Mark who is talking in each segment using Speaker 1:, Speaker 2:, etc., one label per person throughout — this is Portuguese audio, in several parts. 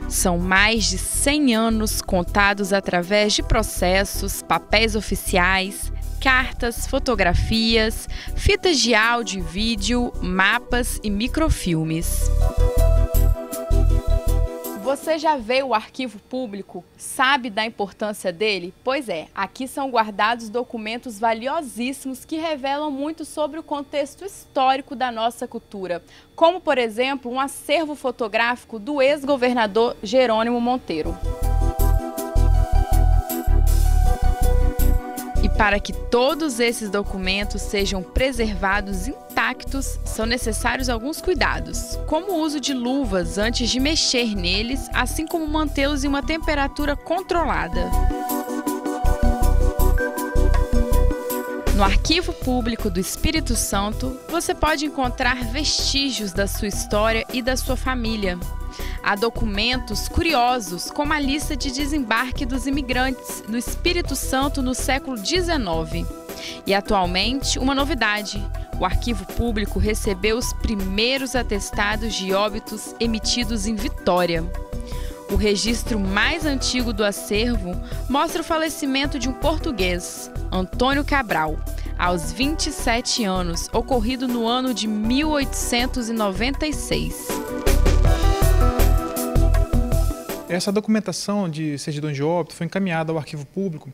Speaker 1: São mais de 100 anos contados através de processos, papéis oficiais, cartas, fotografias, fitas de áudio e vídeo, mapas e microfilmes. Você já vê o arquivo público? Sabe da importância dele? Pois é, aqui são guardados documentos valiosíssimos que revelam muito sobre o contexto histórico da nossa cultura, como, por exemplo, um acervo fotográfico do ex-governador Jerônimo Monteiro. E para que todos esses documentos sejam preservados intactos, são necessários alguns cuidados, como o uso de luvas antes de mexer neles, assim como mantê-los em uma temperatura controlada. No Arquivo Público do Espírito Santo, você pode encontrar vestígios da sua história e da sua família. Há documentos curiosos, como a lista de desembarque dos imigrantes no Espírito Santo no século XIX. E atualmente, uma novidade: o Arquivo Público recebeu os primeiros atestados de óbitos emitidos em Vitória. O registro mais antigo do acervo mostra o falecimento de um português, Antônio Cabral, aos 27 anos, ocorrido no ano de 1896.
Speaker 2: Essa documentação de certidões de óbito foi encaminhada ao Arquivo Público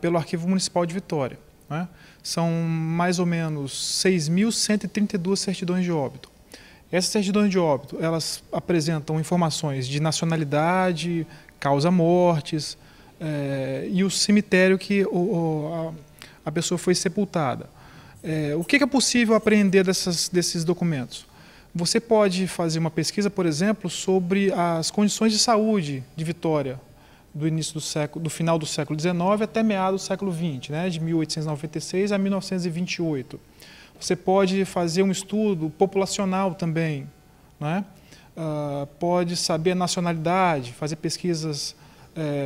Speaker 2: pelo Arquivo Municipal de Vitória, né? São mais ou menos 6.132 certidões de óbito. Essas certidões de óbito, elas apresentam informações de nacionalidade, causa-mortes e o cemitério que a pessoa foi sepultada. O que é possível apreender desses documentos? Você pode fazer uma pesquisa, por exemplo, sobre as condições de saúde de Vitória do final do século XIX até meados do século XX, né, de 1896 a 1928. Você pode fazer um estudo populacional também, né? Pode saber a nacionalidade, fazer pesquisas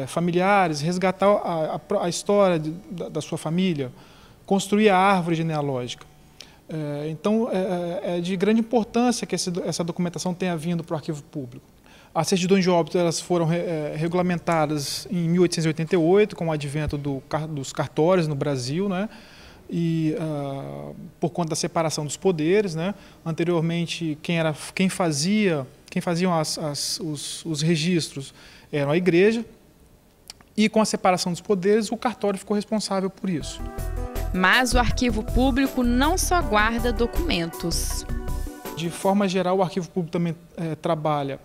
Speaker 2: familiares, resgatar a história da sua família, construir a árvore genealógica. Então, é de grande importância que essa documentação tenha vindo para o Arquivo Público. As certidões de óbito elas foram regulamentadas em 1888, com o advento dos cartórios no Brasil, né? E por conta da separação dos poderes, né? Anteriormente, quem faziam os registros era a igreja, e com a separação dos poderes, o cartório ficou responsável por isso.
Speaker 1: Mas o Arquivo Público não só guarda documentos.
Speaker 2: De forma geral, o Arquivo Público também trabalha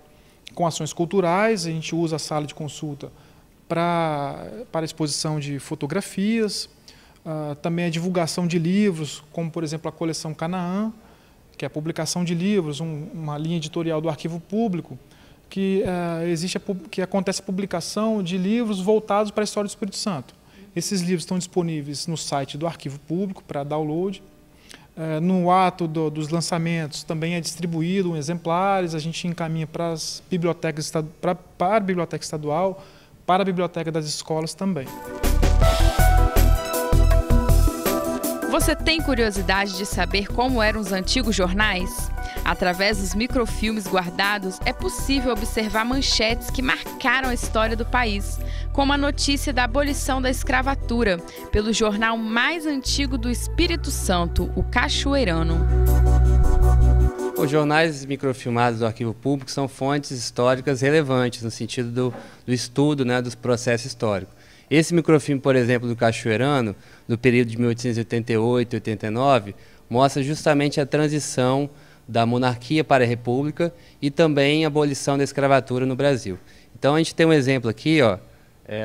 Speaker 2: com ações culturais. A gente usa a sala de consulta para exposição de fotografias, também a divulgação de livros, como, por exemplo, a coleção Canaã, que é a publicação de livros, uma linha editorial do Arquivo Público, que acontece a publicação de livros voltados para a história do Espírito Santo. Esses livros estão disponíveis no site do Arquivo Público para download. No ato dos lançamentos também é distribuído exemplares, a gente encaminha para as bibliotecas, para a Biblioteca Estadual, para a Biblioteca das Escolas também.
Speaker 1: Você tem curiosidade de saber como eram os antigos jornais? Através dos microfilmes guardados, é possível observar manchetes que marcaram a história do país, como a notícia da abolição da escravatura, pelo jornal mais antigo do Espírito Santo, o Cachoeirano.
Speaker 3: Os jornais microfilmados do Arquivo Público são fontes históricas relevantes no sentido do estudo, né, dos processos históricos. Esse microfilme, por exemplo, do Cachoeirano, do período de 1888 e 89, mostra justamente a transição da monarquia para a república e também a abolição da escravatura no Brasil. Então a gente tem um exemplo aqui,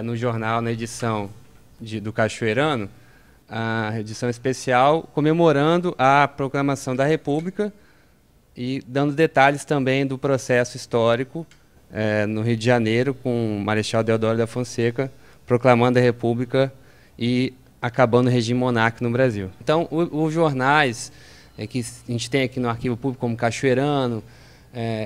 Speaker 3: no jornal, na edição do Cachoeirano, a edição especial comemorando a proclamação da República e dando detalhes também do processo histórico no Rio de Janeiro, com o Marechal Deodoro da Fonseca proclamando a República e acabando o regime monárquico no Brasil. Então, os jornais que a gente tem aqui no Arquivo Público, como Cachoeirano,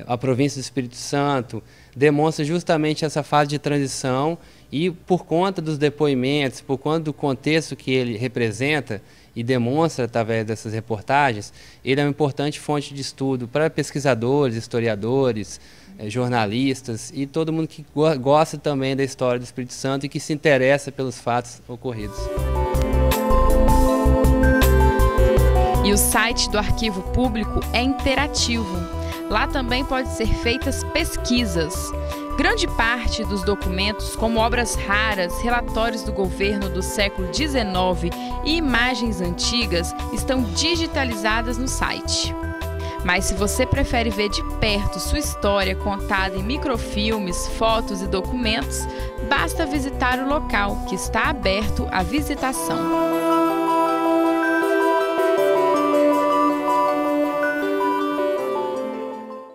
Speaker 3: a Província do Espírito Santo, demonstra justamente essa fase de transição e, por conta dos depoimentos, por conta do contexto que ele representa e demonstra através dessas reportagens, ele é uma importante fonte de estudo para pesquisadores, historiadores, jornalistas e todo mundo que gosta também da história do Espírito Santo e que se interessa pelos fatos ocorridos.
Speaker 1: E o site do Arquivo Público é interativo. Lá também pode ser feitas pesquisas. Grande parte dos documentos, como obras raras, relatórios do governo do século XIX e imagens antigas, estão digitalizadas no site. Mas se você prefere ver de perto sua história contada em microfilmes, fotos e documentos, basta visitar o local, que está aberto à visitação.